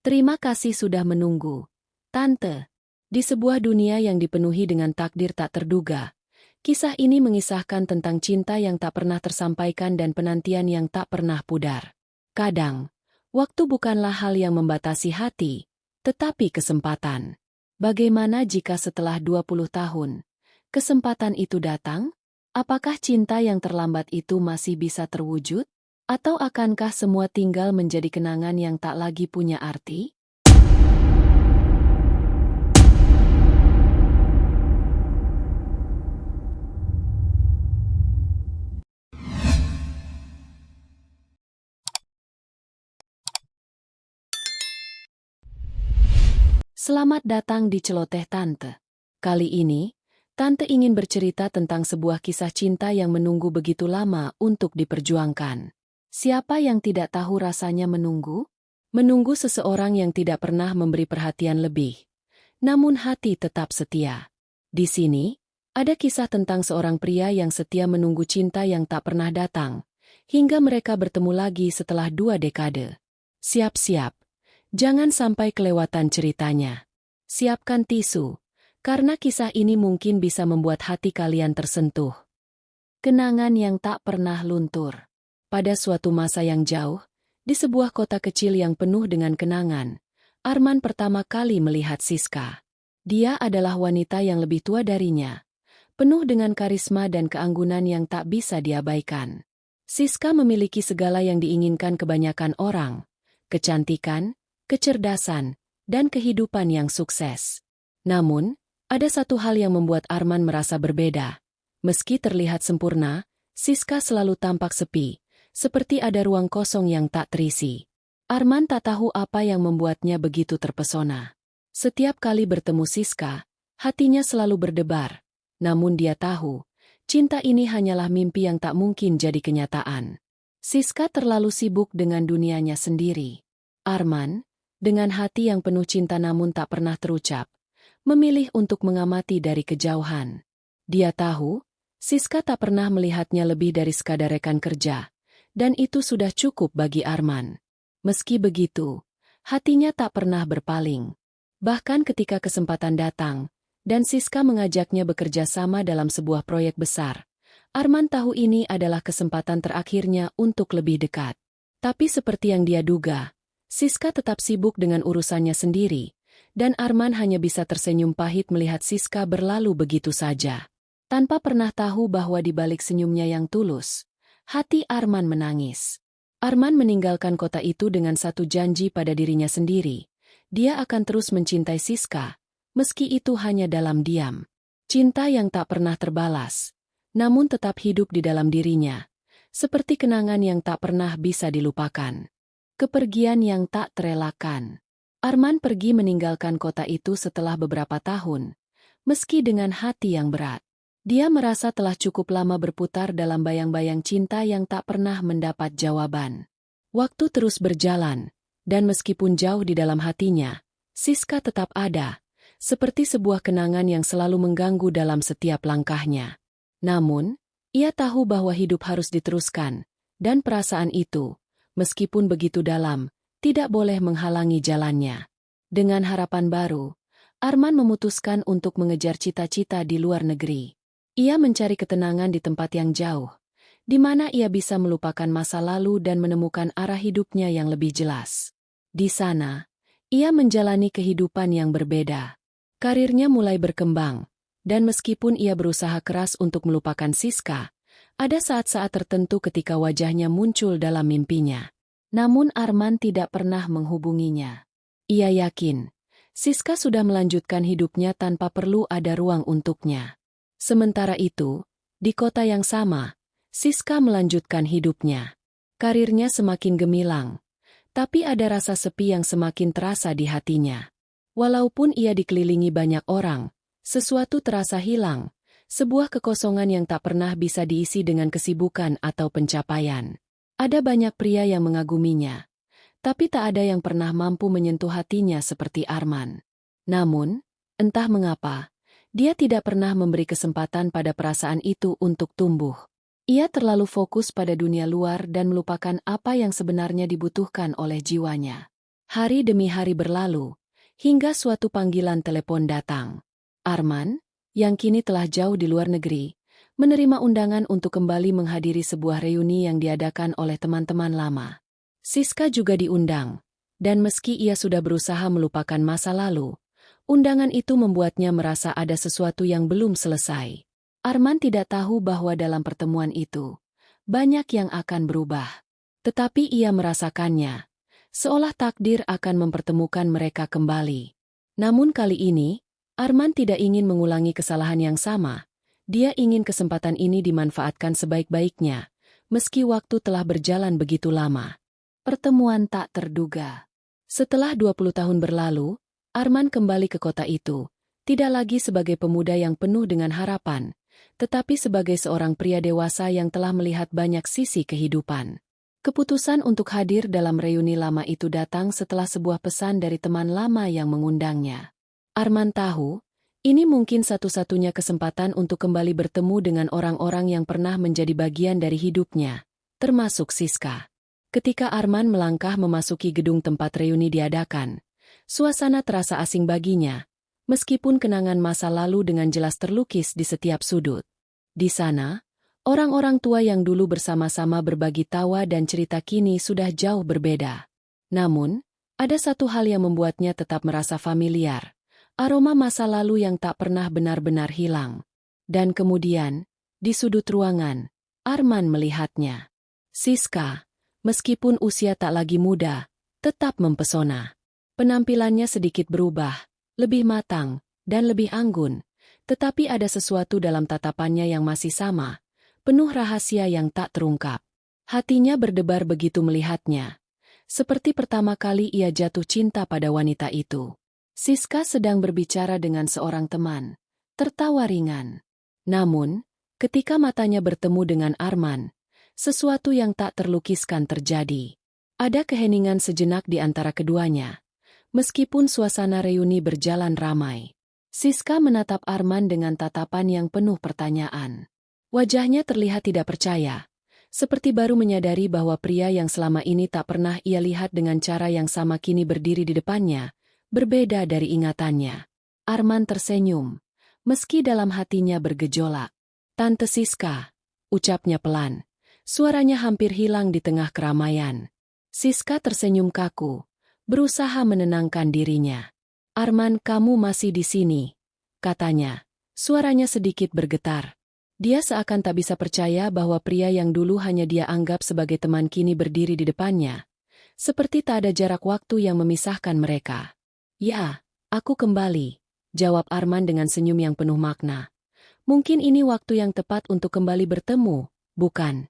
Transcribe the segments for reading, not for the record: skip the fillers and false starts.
Terima kasih sudah menunggu, Tante. Di sebuah dunia yang dipenuhi dengan takdir tak terduga, kisah ini mengisahkan tentang cinta yang tak pernah tersampaikan dan penantian yang tak pernah pudar. Kadang, waktu bukanlah hal yang membatasi hati, tetapi kesempatan. Bagaimana jika setelah 20 tahun, kesempatan itu datang? Apakah cinta yang terlambat itu masih bisa terwujud? Atau akankah semua tinggal menjadi kenangan yang tak lagi punya arti? Selamat datang di Celoteh Tante. Kali ini, Tante ingin bercerita tentang sebuah kisah cinta yang menunggu begitu lama untuk diperjuangkan. Siapa yang tidak tahu rasanya menunggu? Menunggu seseorang yang tidak pernah memberi perhatian lebih. Namun hati tetap setia. Di sini, ada kisah tentang seorang pria yang setia menunggu cinta yang tak pernah datang, hingga mereka bertemu lagi setelah 2 dekade. Siap-siap. Jangan sampai kelewatan ceritanya. Siapkan tisu, karena kisah ini mungkin bisa membuat hati kalian tersentuh. Kenangan yang tak pernah luntur. Pada suatu masa yang jauh, di sebuah kota kecil yang penuh dengan kenangan, Arman pertama kali melihat Siska. Dia adalah wanita yang lebih tua darinya, penuh dengan karisma dan keanggunan yang tak bisa diabaikan. Siska memiliki segala yang diinginkan kebanyakan orang: kecantikan, kecerdasan, dan kehidupan yang sukses. Namun, ada satu hal yang membuat Arman merasa berbeda. Meski terlihat sempurna, Siska selalu tampak sepi, seperti ada ruang kosong yang tak terisi. Arman tak tahu apa yang membuatnya begitu terpesona. Setiap kali bertemu Siska, hatinya selalu berdebar. Namun dia tahu, cinta ini hanyalah mimpi yang tak mungkin jadi kenyataan. Siska terlalu sibuk dengan dunianya sendiri. Arman, dengan hati yang penuh cinta namun tak pernah terucap, memilih untuk mengamati dari kejauhan. Dia tahu, Siska tak pernah melihatnya lebih dari sekadar rekan kerja, dan itu sudah cukup bagi Arman. Meski begitu, hatinya tak pernah berpaling. Bahkan ketika kesempatan datang, dan Siska mengajaknya bekerja sama dalam sebuah proyek besar, Arman tahu ini adalah kesempatan terakhirnya untuk lebih dekat. Tapi seperti yang dia duga, Siska tetap sibuk dengan urusannya sendiri, dan Arman hanya bisa tersenyum pahit melihat Siska berlalu begitu saja. Tanpa pernah tahu bahwa di balik senyumnya yang tulus, hati Arman menangis. Arman meninggalkan kota itu dengan satu janji pada dirinya sendiri. Dia akan terus mencintai Siska, meski itu hanya dalam diam. Cinta yang tak pernah terbalas, namun tetap hidup di dalam dirinya, seperti kenangan yang tak pernah bisa dilupakan. Kepergian yang tak terelakkan. Arman pergi meninggalkan kota itu setelah beberapa tahun. Meski dengan hati yang berat, dia merasa telah cukup lama berputar dalam bayang-bayang cinta yang tak pernah mendapat jawaban. Waktu terus berjalan, dan meskipun jauh di dalam hatinya, Siska tetap ada, seperti sebuah kenangan yang selalu mengganggu dalam setiap langkahnya. Namun, ia tahu bahwa hidup harus diteruskan, dan perasaan itu, meskipun begitu dalam, tidak boleh menghalangi jalannya. Dengan harapan baru, Arman memutuskan untuk mengejar cita-cita di luar negeri. Ia mencari ketenangan di tempat yang jauh, di mana ia bisa melupakan masa lalu dan menemukan arah hidupnya yang lebih jelas. Di sana, ia menjalani kehidupan yang berbeda. Karirnya mulai berkembang, dan meskipun ia berusaha keras untuk melupakan Siska, ada saat-saat tertentu ketika wajahnya muncul dalam mimpinya. Namun Arman tidak pernah menghubunginya. Ia yakin, Siska sudah melanjutkan hidupnya tanpa perlu ada ruang untuknya. Sementara itu, di kota yang sama, Siska melanjutkan hidupnya. Karirnya semakin gemilang, tapi ada rasa sepi yang semakin terasa di hatinya. Walaupun ia dikelilingi banyak orang, sesuatu terasa hilang, sebuah kekosongan yang tak pernah bisa diisi dengan kesibukan atau pencapaian. Ada banyak pria yang mengaguminya, tapi tak ada yang pernah mampu menyentuh hatinya seperti Arman. Namun, entah mengapa, dia tidak pernah memberi kesempatan pada perasaan itu untuk tumbuh. Ia terlalu fokus pada dunia luar dan melupakan apa yang sebenarnya dibutuhkan oleh jiwanya. Hari demi hari berlalu, hingga suatu panggilan telepon datang. Arman, yang kini telah jauh di luar negeri, menerima undangan untuk kembali menghadiri sebuah reuni yang diadakan oleh teman-teman lama. Siska juga diundang, dan meski ia sudah berusaha melupakan masa lalu, undangan itu membuatnya merasa ada sesuatu yang belum selesai. Arman tidak tahu bahwa dalam pertemuan itu, banyak yang akan berubah. Tetapi ia merasakannya, seolah takdir akan mempertemukan mereka kembali. Namun kali ini, Arman tidak ingin mengulangi kesalahan yang sama. Dia ingin kesempatan ini dimanfaatkan sebaik-baiknya, meski waktu telah berjalan begitu lama. Pertemuan tak terduga. Setelah 20 tahun berlalu, Arman kembali ke kota itu, tidak lagi sebagai pemuda yang penuh dengan harapan, tetapi sebagai seorang pria dewasa yang telah melihat banyak sisi kehidupan. Keputusan untuk hadir dalam reuni lama itu datang setelah sebuah pesan dari teman lama yang mengundangnya. Arman tahu, ini mungkin satu-satunya kesempatan untuk kembali bertemu dengan orang-orang yang pernah menjadi bagian dari hidupnya, termasuk Siska. Ketika Arman melangkah memasuki gedung tempat reuni diadakan, suasana terasa asing baginya, meskipun kenangan masa lalu dengan jelas terlukis di setiap sudut. Di sana, orang-orang tua yang dulu bersama-sama berbagi tawa dan cerita kini sudah jauh berbeda. Namun, ada satu hal yang membuatnya tetap merasa familiar. Aroma masa lalu yang tak pernah benar-benar hilang. Dan kemudian, di sudut ruangan, Arman melihatnya. Siska, meskipun usia tak lagi muda, tetap mempesona. Penampilannya sedikit berubah, lebih matang, dan lebih anggun. Tetapi ada sesuatu dalam tatapannya yang masih sama. Penuh rahasia yang tak terungkap. Hatinya berdebar begitu melihatnya. Seperti pertama kali ia jatuh cinta pada wanita itu. Siska sedang berbicara dengan seorang teman, tertawa ringan. Namun, ketika matanya bertemu dengan Arman, sesuatu yang tak terlukiskan terjadi. Ada keheningan sejenak di antara keduanya. Meskipun suasana reuni berjalan ramai, Siska menatap Arman dengan tatapan yang penuh pertanyaan. Wajahnya terlihat tidak percaya, seperti baru menyadari bahwa pria yang selama ini tak pernah ia lihat dengan cara yang sama kini berdiri di depannya, berbeda dari ingatannya. Arman tersenyum, meski dalam hatinya bergejolak. "Tante Siska," ucapnya pelan. Suaranya hampir hilang di tengah keramaian. Siska tersenyum kaku, berusaha menenangkan dirinya. "Arman, kamu masih di sini," katanya. Suaranya sedikit bergetar. Dia seakan tak bisa percaya bahwa pria yang dulu hanya dia anggap sebagai teman kini berdiri di depannya. Seperti tak ada jarak waktu yang memisahkan mereka. "Ya, aku kembali," jawab Arman dengan senyum yang penuh makna. "Mungkin ini waktu yang tepat untuk kembali bertemu, bukan?"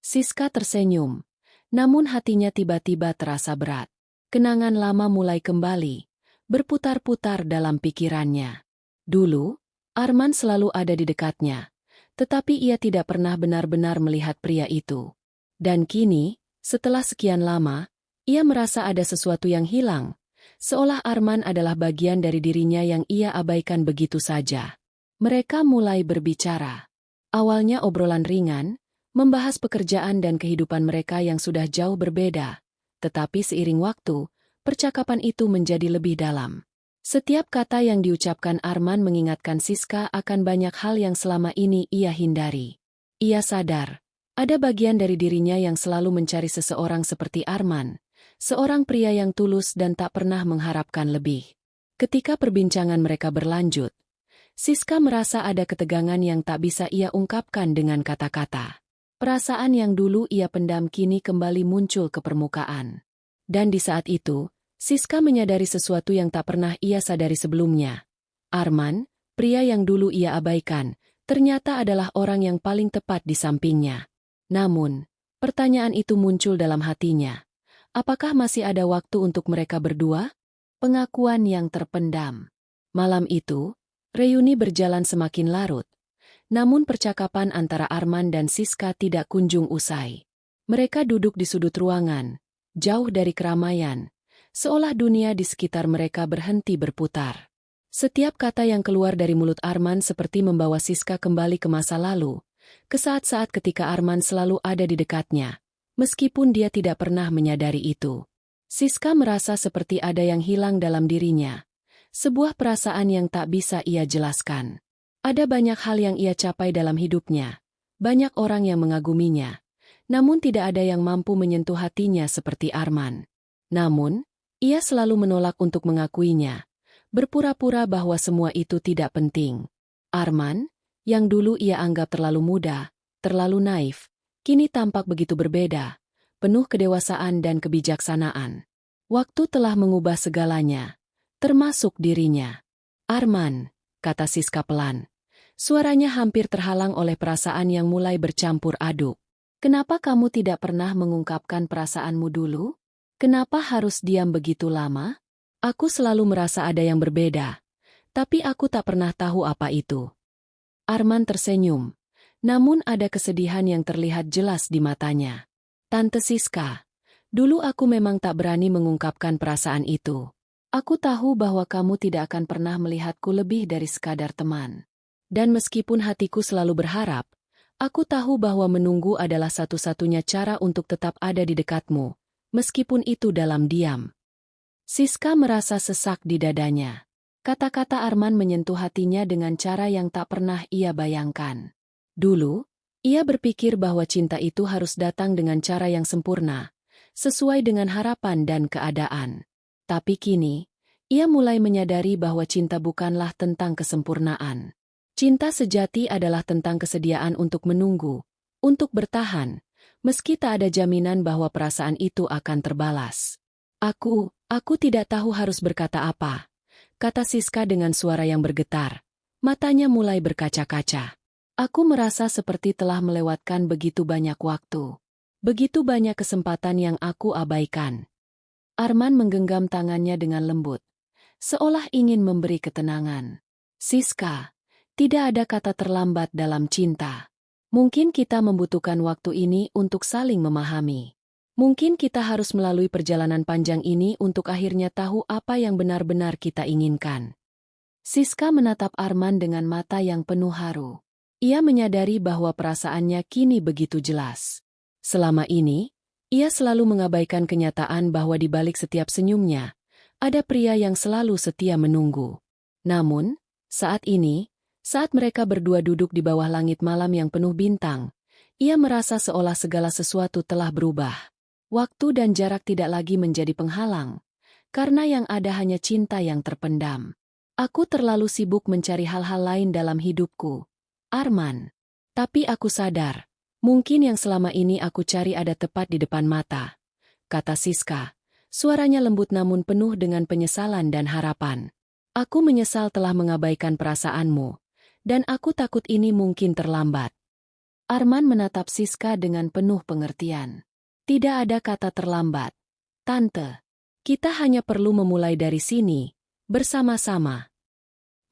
Siska tersenyum, namun hatinya tiba-tiba terasa berat. Kenangan lama mulai kembali, berputar-putar dalam pikirannya. Dulu, Arman selalu ada di dekatnya. Tetapi ia tidak pernah benar-benar melihat pria itu. Dan kini, setelah sekian lama, ia merasa ada sesuatu yang hilang, seolah Arman adalah bagian dari dirinya yang ia abaikan begitu saja. Mereka mulai berbicara. Awalnya obrolan ringan, membahas pekerjaan dan kehidupan mereka yang sudah jauh berbeda. Tetapi seiring waktu, percakapan itu menjadi lebih dalam. Setiap kata yang diucapkan Arman mengingatkan Siska akan banyak hal yang selama ini ia hindari. Ia sadar, ada bagian dari dirinya yang selalu mencari seseorang seperti Arman, seorang pria yang tulus dan tak pernah mengharapkan lebih. Ketika perbincangan mereka berlanjut, Siska merasa ada ketegangan yang tak bisa ia ungkapkan dengan kata-kata. Perasaan yang dulu ia pendam kini kembali muncul ke permukaan. Dan di saat itu, Siska menyadari sesuatu yang tak pernah ia sadari sebelumnya. Arman, pria yang dulu ia abaikan, ternyata adalah orang yang paling tepat di sampingnya. Namun, pertanyaan itu muncul dalam hatinya. Apakah masih ada waktu untuk mereka berdua? Pengakuan yang terpendam. Malam itu, reuni berjalan semakin larut. Namun percakapan antara Arman dan Siska tidak kunjung usai. Mereka duduk di sudut ruangan, jauh dari keramaian. Seolah dunia di sekitar mereka berhenti berputar. Setiap kata yang keluar dari mulut Arman seperti membawa Siska kembali ke masa lalu, ke saat-saat ketika Arman selalu ada di dekatnya, meskipun dia tidak pernah menyadari itu. Siska merasa seperti ada yang hilang dalam dirinya. Sebuah perasaan yang tak bisa ia jelaskan. Ada banyak hal yang ia capai dalam hidupnya. Banyak orang yang mengaguminya. Namun tidak ada yang mampu menyentuh hatinya seperti Arman. Namun, ia selalu menolak untuk mengakuinya. Berpura-pura bahwa semua itu tidak penting. Arman, yang dulu ia anggap terlalu muda, terlalu naif, kini tampak begitu berbeda, penuh kedewasaan dan kebijaksanaan. Waktu telah mengubah segalanya, termasuk dirinya. Arman, kata Siska pelan. Suaranya hampir terhalang oleh perasaan yang mulai bercampur aduk. Kenapa kamu tidak pernah mengungkapkan perasaanmu dulu? Kenapa harus diam begitu lama? Aku selalu merasa ada yang berbeda, tapi aku tak pernah tahu apa itu. Arman tersenyum, namun ada kesedihan yang terlihat jelas di matanya. Tante Siska, dulu aku memang tak berani mengungkapkan perasaan itu. Aku tahu bahwa kamu tidak akan pernah melihatku lebih dari sekadar teman. Dan meskipun hatiku selalu berharap, aku tahu bahwa menunggu adalah satu-satunya cara untuk tetap ada di dekatmu, meskipun itu dalam diam. Siska merasa sesak di dadanya. Kata-kata Arman menyentuh hatinya dengan cara yang tak pernah ia bayangkan. Dulu, ia berpikir bahwa cinta itu harus datang dengan cara yang sempurna, sesuai dengan harapan dan keadaan. Tapi kini, ia mulai menyadari bahwa cinta bukanlah tentang kesempurnaan. Cinta sejati adalah tentang kesediaan untuk menunggu, untuk bertahan, meski tak ada jaminan bahwa perasaan itu akan terbalas. Aku tidak tahu harus berkata apa, kata Siska dengan suara yang bergetar. Matanya mulai berkaca-kaca. Aku merasa seperti telah melewatkan begitu banyak waktu. Begitu banyak kesempatan yang aku abaikan. Arman menggenggam tangannya dengan lembut, seolah ingin memberi ketenangan. Siska, tidak ada kata terlambat dalam cinta. Mungkin kita membutuhkan waktu ini untuk saling memahami. Mungkin kita harus melalui perjalanan panjang ini untuk akhirnya tahu apa yang benar-benar kita inginkan. Siska menatap Arman dengan mata yang penuh haru. Ia menyadari bahwa perasaannya kini begitu jelas. Selama ini, ia selalu mengabaikan kenyataan bahwa di balik setiap senyumnya, ada pria yang selalu setia menunggu. Namun, saat ini, saat mereka berdua duduk di bawah langit malam yang penuh bintang, ia merasa seolah segala sesuatu telah berubah. Waktu dan jarak tidak lagi menjadi penghalang, karena yang ada hanya cinta yang terpendam. Aku terlalu sibuk mencari hal-hal lain dalam hidupku, Arman. Tapi aku sadar, mungkin yang selama ini aku cari ada tepat di depan mata, kata Siska. Suaranya lembut namun penuh dengan penyesalan dan harapan. Aku menyesal telah mengabaikan perasaanmu, dan aku takut ini mungkin terlambat. Arman menatap Siska dengan penuh pengertian. Tidak ada kata terlambat, Tante. Kita hanya perlu memulai dari sini, bersama-sama.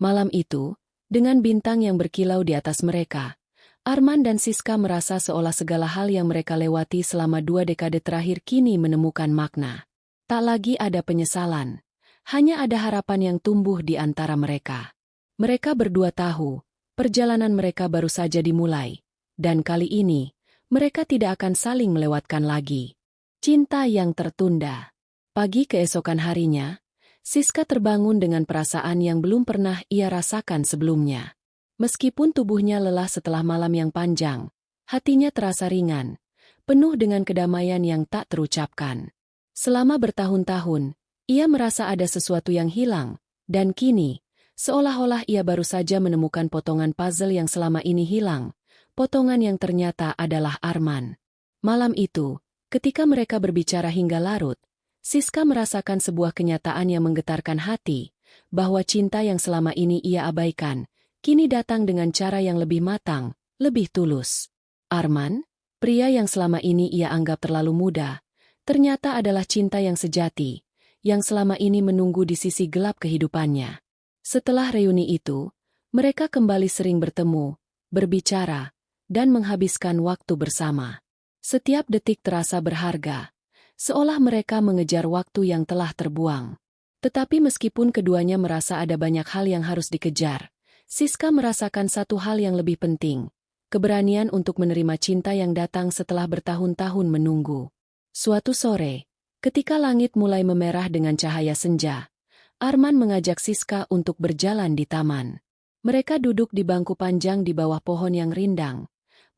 Malam itu, dengan bintang yang berkilau di atas mereka, Arman dan Siska merasa seolah segala hal yang mereka lewati selama 2 dekade terakhir kini menemukan makna. Tak lagi ada penyesalan, hanya ada harapan yang tumbuh di antara mereka. Mereka berdua tahu, perjalanan mereka baru saja dimulai, dan kali ini, mereka tidak akan saling melewatkan lagi. Cinta yang tertunda. Pagi keesokan harinya, Siska terbangun dengan perasaan yang belum pernah ia rasakan sebelumnya. Meskipun tubuhnya lelah setelah malam yang panjang, hatinya terasa ringan, penuh dengan kedamaian yang tak terucapkan. Selama bertahun-tahun, ia merasa ada sesuatu yang hilang, dan kini, seolah-olah ia baru saja menemukan potongan puzzle yang selama ini hilang. Potongan yang ternyata adalah Arman. Malam itu, ketika mereka berbicara hingga larut, Siska merasakan sebuah kenyataan yang menggetarkan hati, bahwa cinta yang selama ini ia abaikan, kini datang dengan cara yang lebih matang, lebih tulus. Arman, pria yang selama ini ia anggap terlalu muda, ternyata adalah cinta yang sejati, yang selama ini menunggu di sisi gelap kehidupannya. Setelah reuni itu, mereka kembali sering bertemu, berbicara, dan menghabiskan waktu bersama. Setiap detik terasa berharga, seolah mereka mengejar waktu yang telah terbuang. Tetapi meskipun keduanya merasa ada banyak hal yang harus dikejar, Siska merasakan satu hal yang lebih penting, keberanian untuk menerima cinta yang datang setelah bertahun-tahun menunggu. Suatu sore, Ketika langit mulai memerah dengan cahaya senja, Arman mengajak Siska untuk berjalan di taman. Mereka duduk di bangku panjang di bawah pohon yang rindang,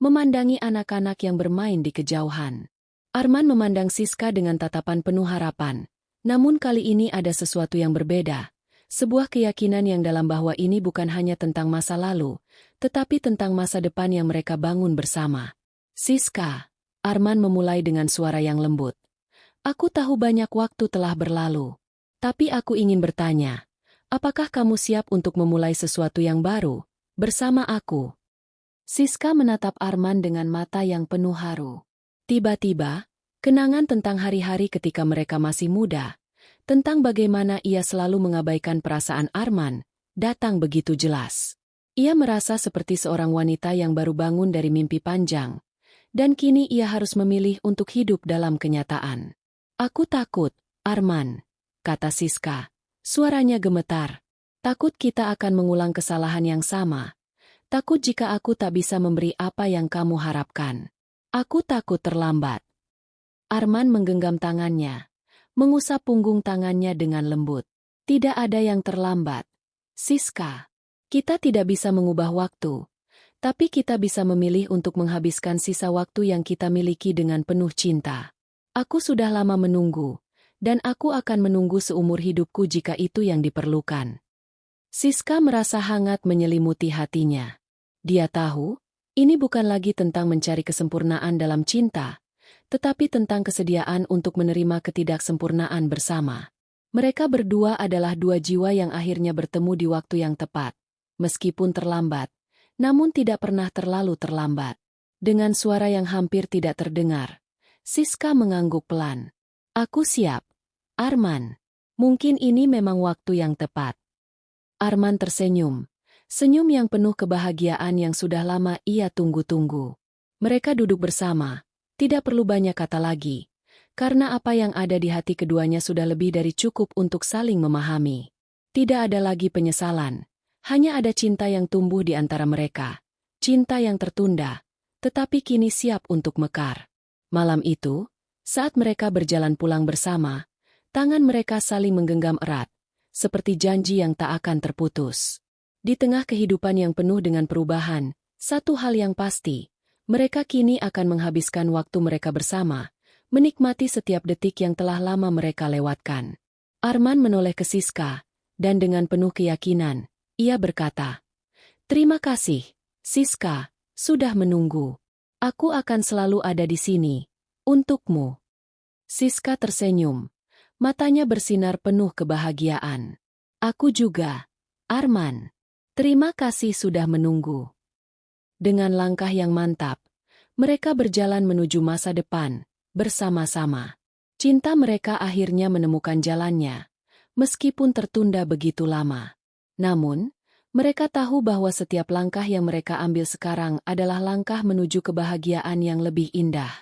memandangi anak-anak yang bermain di kejauhan. Arman memandang Siska dengan tatapan penuh harapan, namun kali ini ada sesuatu yang berbeda. Sebuah keyakinan yang dalam bahwa ini bukan hanya tentang masa lalu, tetapi tentang masa depan yang mereka bangun bersama. Siska, Arman memulai dengan suara yang lembut. Aku tahu banyak waktu telah berlalu. Tapi aku ingin bertanya, apakah kamu siap untuk memulai sesuatu yang baru, bersama aku? Siska menatap Arman dengan mata yang penuh haru. Tiba-tiba, kenangan tentang hari-hari ketika mereka masih muda, tentang bagaimana ia selalu mengabaikan perasaan Arman, datang begitu jelas. Ia merasa seperti seorang wanita yang baru bangun dari mimpi panjang, dan kini ia harus memilih untuk hidup dalam kenyataan. Aku takut, Arman, kata Siska. Suaranya gemetar. Takut kita akan mengulang kesalahan yang sama. Takut jika aku tak bisa memberi apa yang kamu harapkan. Aku takut terlambat. Arman menggenggam tangannya, mengusap punggung tangannya dengan lembut. Tidak ada yang terlambat. Siska, kita tidak bisa mengubah waktu, tapi kita bisa memilih untuk menghabiskan sisa waktu yang kita miliki dengan penuh cinta. Aku sudah lama menunggu, dan aku akan menunggu seumur hidupku jika itu yang diperlukan. Siska merasa hangat menyelimuti hatinya. Dia tahu, ini bukan lagi tentang mencari kesempurnaan dalam cinta, tetapi tentang kesediaan untuk menerima ketidaksempurnaan bersama. Mereka berdua adalah dua jiwa yang akhirnya bertemu di waktu yang tepat, meskipun terlambat, namun tidak pernah terlalu terlambat. Dengan suara yang hampir tidak terdengar, Siska mengangguk pelan. Aku siap, Arman. Mungkin ini memang waktu yang tepat. Arman tersenyum. Senyum yang penuh kebahagiaan yang sudah lama ia tunggu-tunggu. Mereka duduk bersama. Tidak perlu banyak kata lagi. Karena apa yang ada di hati keduanya sudah lebih dari cukup untuk saling memahami. Tidak ada lagi penyesalan. Hanya ada cinta yang tumbuh di antara mereka. Cinta yang tertunda, tetapi kini siap untuk mekar. Malam itu, saat mereka berjalan pulang bersama, tangan mereka saling menggenggam erat, seperti janji yang tak akan terputus. Di tengah kehidupan yang penuh dengan perubahan, satu hal yang pasti, mereka kini akan menghabiskan waktu mereka bersama, menikmati setiap detik yang telah lama mereka lewatkan. Arman menoleh ke Siska, dan dengan penuh keyakinan, ia berkata, "Terima kasih, Siska, sudah menunggu. Aku akan selalu ada di sini, untukmu." Siska tersenyum. Matanya bersinar penuh kebahagiaan. Aku juga, Arman. Terima kasih sudah menunggu. Dengan langkah yang mantap, mereka berjalan menuju masa depan, bersama-sama. Cinta mereka akhirnya menemukan jalannya, meskipun tertunda begitu lama. Namun, mereka tahu bahwa setiap langkah yang mereka ambil sekarang adalah langkah menuju kebahagiaan yang lebih indah.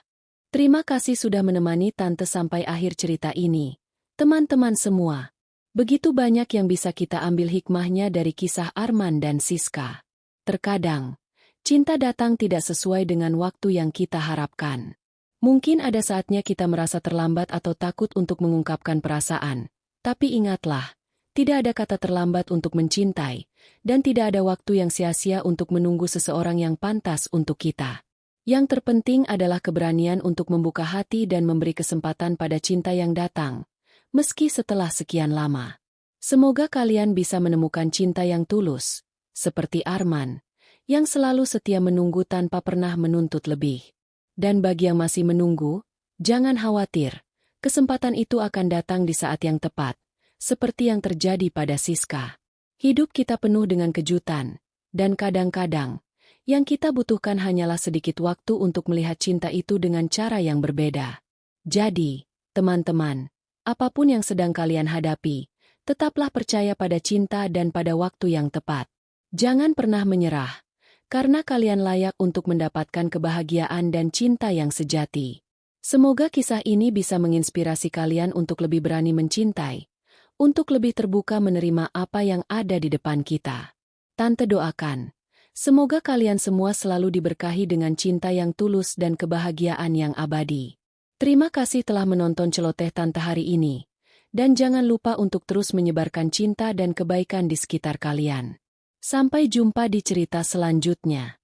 Terima kasih sudah menemani Tante sampai akhir cerita ini. Teman-teman semua, begitu banyak yang bisa kita ambil hikmahnya dari kisah Arman dan Siska. Terkadang, cinta datang tidak sesuai dengan waktu yang kita harapkan. Mungkin ada saatnya kita merasa terlambat atau takut untuk mengungkapkan perasaan. Tapi ingatlah, tidak ada kata terlambat untuk mencintai, dan tidak ada waktu yang sia-sia untuk menunggu seseorang yang pantas untuk kita. Yang terpenting adalah keberanian untuk membuka hati dan memberi kesempatan pada cinta yang datang, meski setelah sekian lama. Semoga kalian bisa menemukan cinta yang tulus, seperti Arman, yang selalu setia menunggu tanpa pernah menuntut lebih. Dan bagi yang masih menunggu, jangan khawatir, kesempatan itu akan datang di saat yang tepat. Seperti yang terjadi pada Siska. Hidup kita penuh dengan kejutan, dan kadang-kadang, yang kita butuhkan hanyalah sedikit waktu untuk melihat cinta itu dengan cara yang berbeda. Jadi, teman-teman, apapun yang sedang kalian hadapi, tetaplah percaya pada cinta dan pada waktu yang tepat. Jangan pernah menyerah, karena kalian layak untuk mendapatkan kebahagiaan dan cinta yang sejati. Semoga kisah ini bisa menginspirasi kalian untuk lebih berani mencintai, untuk lebih terbuka menerima apa yang ada di depan kita. Tante doakan, semoga kalian semua selalu diberkahi dengan cinta yang tulus dan kebahagiaan yang abadi. Terima kasih telah menonton celoteh tante hari ini. Dan jangan lupa untuk terus menyebarkan cinta dan kebaikan di sekitar kalian. Sampai jumpa di cerita selanjutnya.